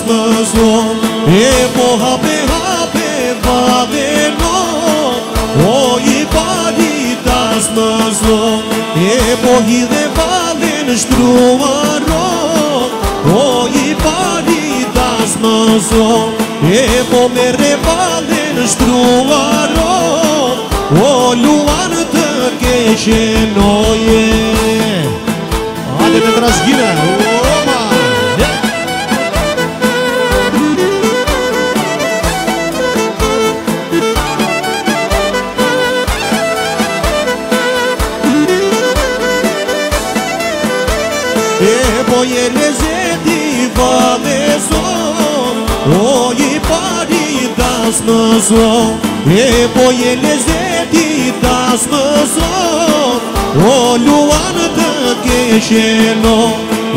më zon, e po hape vade no, o i paritas më zon, e po hidhe valen shtruaro, o i paritas më zon, e po mere valen shtruaro, o luan të keqenoje. Hajde me trashgime, Roma! E po je lezeti valezon, o i paritas më zon, e po je lezeti tas më zon, o luan të keqeno,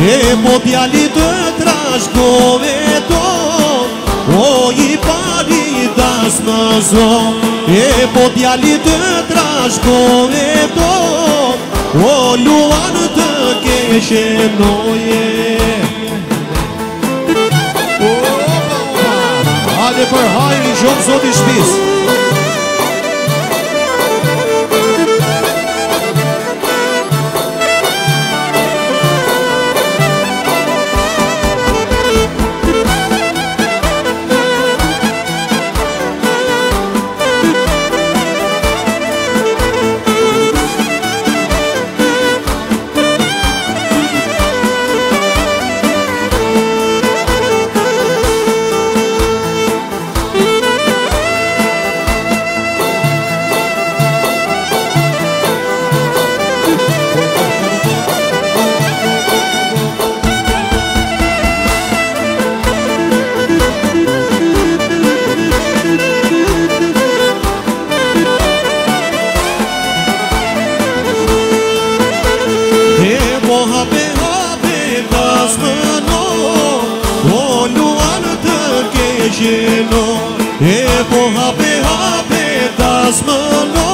e po djali të trashkove ton, o i paritas më zon, e po djali të trashkove ton, o luan të keqenoje. Hajde për hajri gjonë zoti shpis. E po hape tas më no,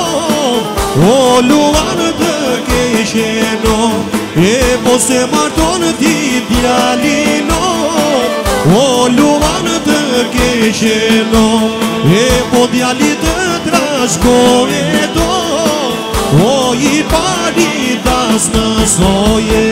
o luan të keqeno, e po se marton ti djalino, o luan të keqeno, e po djali të trashkove do, o i paritas më zoje.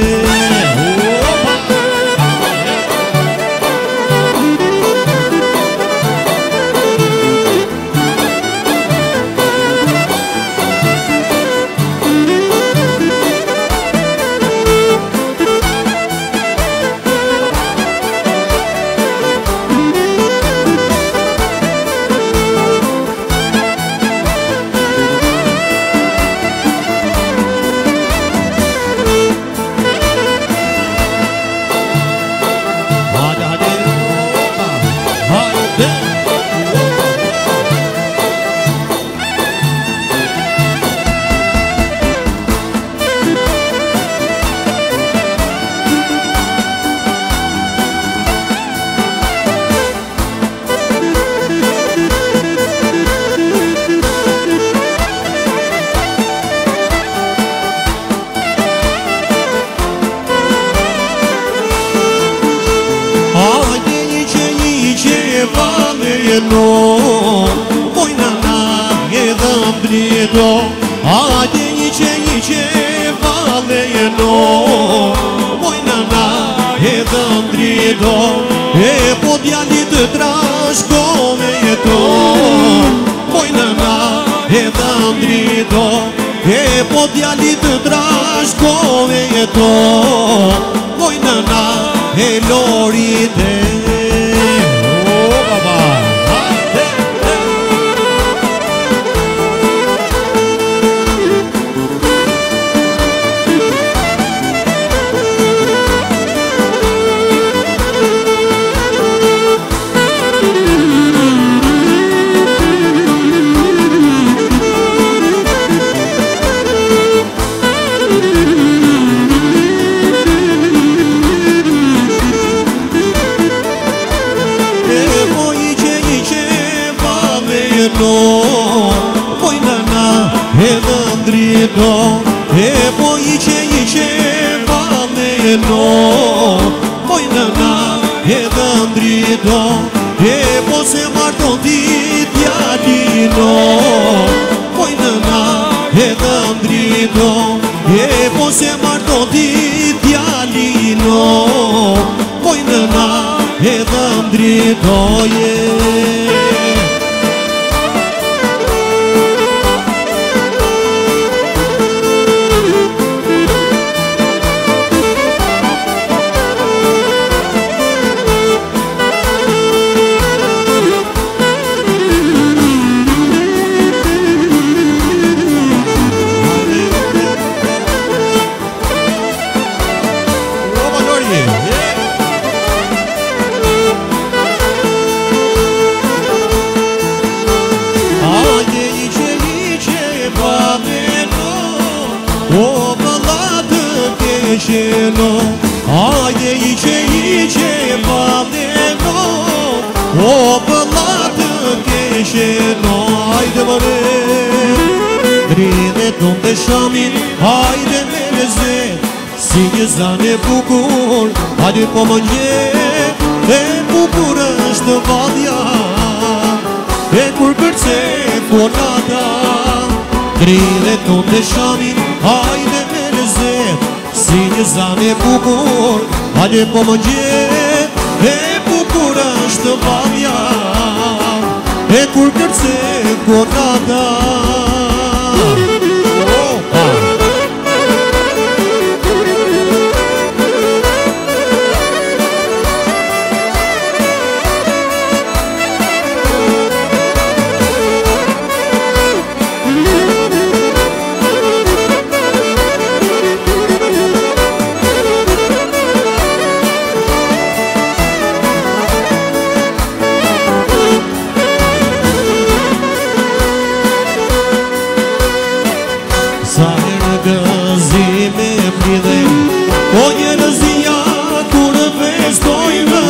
Vojnana edhe mbrito, hajde iqe vale no, vojnana edhe mbrito, e po djali të trashkove jeton, vojnana edhe mbrito, e po djali të trashkove jeton, vojnana e lorite. Vojnana edhe ndrito, e po iqe vale no, vojnana edhe ndrito. drejton, e po se marton ti djalino. Oj nëna edhe ndriton, e po se marton ti djalino. Oj nëna edhe ndritoje. O vëllatë keqeno, ajde iqe valeno. O vëllatë keqeno, ajde vare. Drine ton dhe shamin, ajde me lezet, si një zane bukur, ajde po më njet. E bukur është vadja, e kur kërcet po nata. Drine ton dhe shamin, hajde me lezet, si një zane bukur, hajde po më gjet. E bukur është vadja, e kur kërcet po nata. O njerëzia kur festojnë,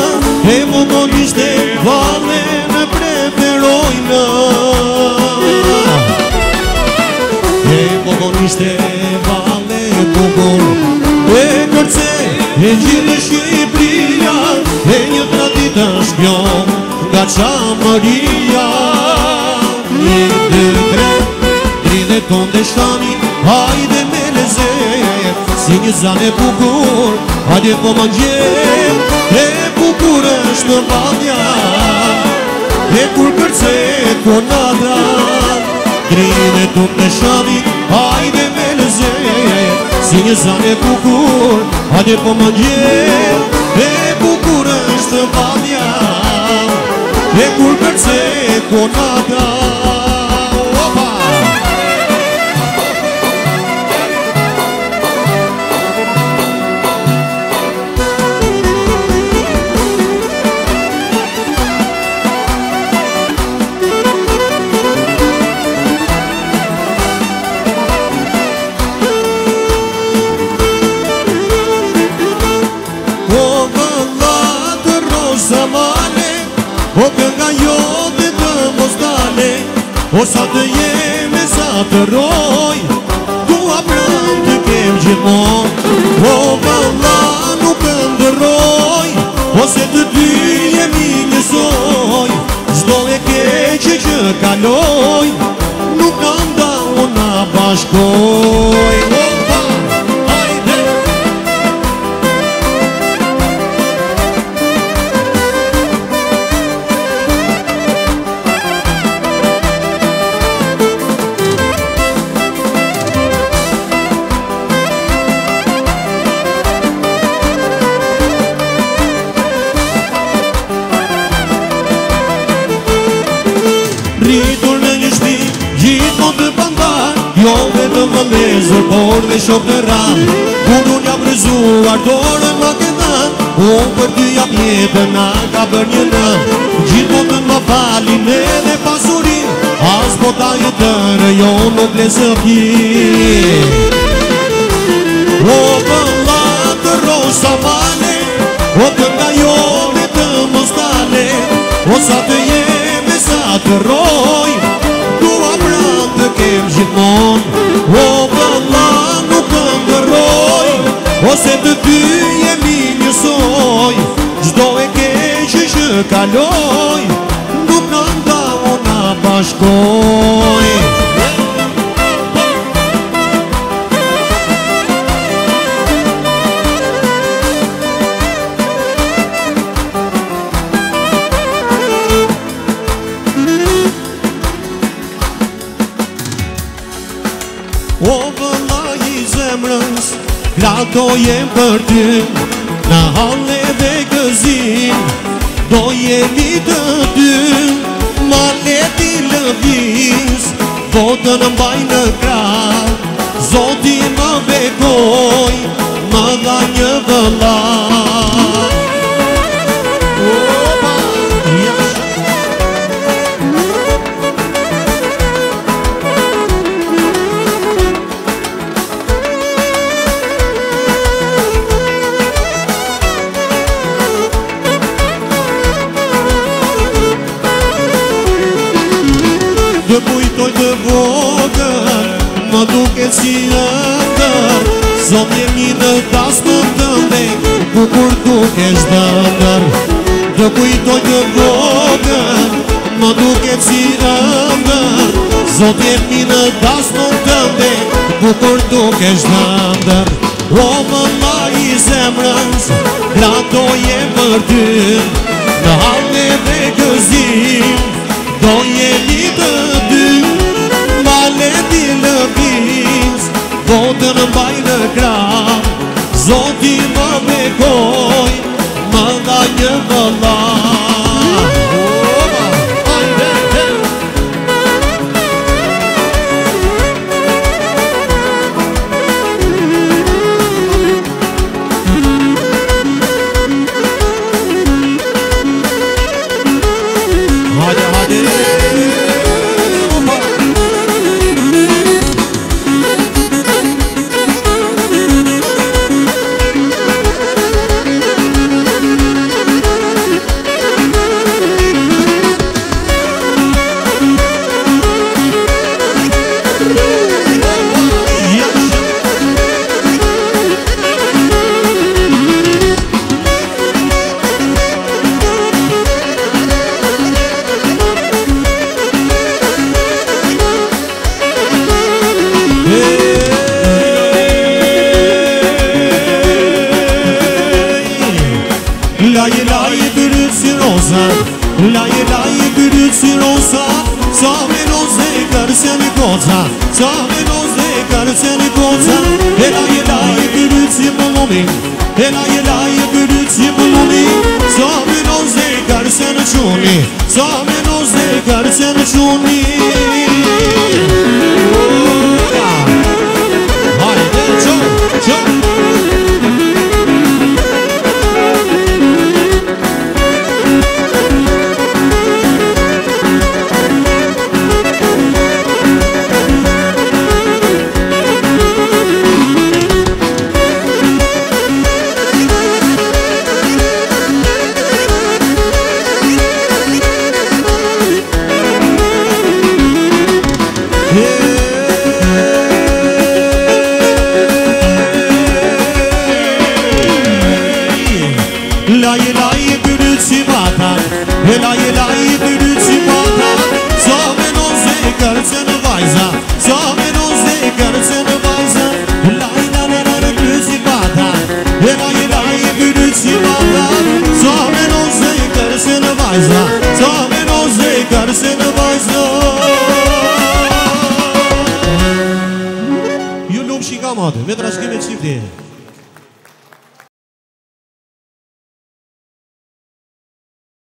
e mogonishte vale në preferojnë. E mogonishte vale bukur, e kërce e gjithë Shqipëria, e një traditë shpjon nga Qamëria. Një, dy, tre, drine ton dhe shtamin, hajde me lezet, si një zane bukur, hajde po më njet. E bukur është vadja, e kur kërcet po nata. Drine ton dhe shamin, hajde me lezet, si një zane bukur, hajde po më njet. E bukur është vadja, e kur kërcet po nata. O kënga jote të mos dale, o sa të jeme sa të roj, dua pranë të kem gjithmon. O valla nuk ndërroj, ose të dy jemi njësoj. Çdo e keqe që kaloj, nuk kam da unë bashkoj. Rritur në një shpi, gjithmon të pandar, jo vetëm më lezër, por dhe shok të ranë. Kur unë jam rëzuar, dorën më këndan, unë për ty jam jetën, a ka bër një nën. Gjithmon të më falin edhe pasurin, as po ta jetërë, jo nuk lesë pjin. O vëlla të rosa male, o kënga jo vetëm mos dale, o sa të jeme sa të roj, dua pranë të kem gjithmon. O vëlla nuk ndërroj, ose të dy jemi njësoj. Çdo e keqe që kaloj, nuk në nda ona bashkoj. O vëlla i zemrës, do jem për ty, në halle dhe gëzim, do jemi të dy, ma leti lëviz, votën mbaj në krah, Zoti më bekoj, më dha një vëlla. Të kujtoj të vogën, më duke si ëndër, zot jemi në tas më tëndek, bukur duke shdëndër. Të kujtoj të vogën, më duke si ëndër, zot jemi në tas më tëndek, bukur duke shdëndër. O vëlla i zemrës, gratoje për ty, në halle dhe gëzim, do jemi të dy, ma leti lëviz, votën mbaj në krah, Zoti më bekoj, më dha një vëlla. Laje byrët si rosa, laje byrët si rosa, sa me noze kërse një koca, sa me noze kërse një koca. E laje byrët si pëllumi, e laje byrët si pëllumi, sa me noze kërse në quni, sa me noze kërse në quni. Hajde, qo. Laje byrët si vata, laje byrët si vata, sa me noze kërce në vajza, sa me noze kërce në vajza. Laje byrët si vata, laje byrët si vata, sa me noze kërce në vajza, sa me noze kërce në vajza. Ju lumë shika mate, me trashkime qifti.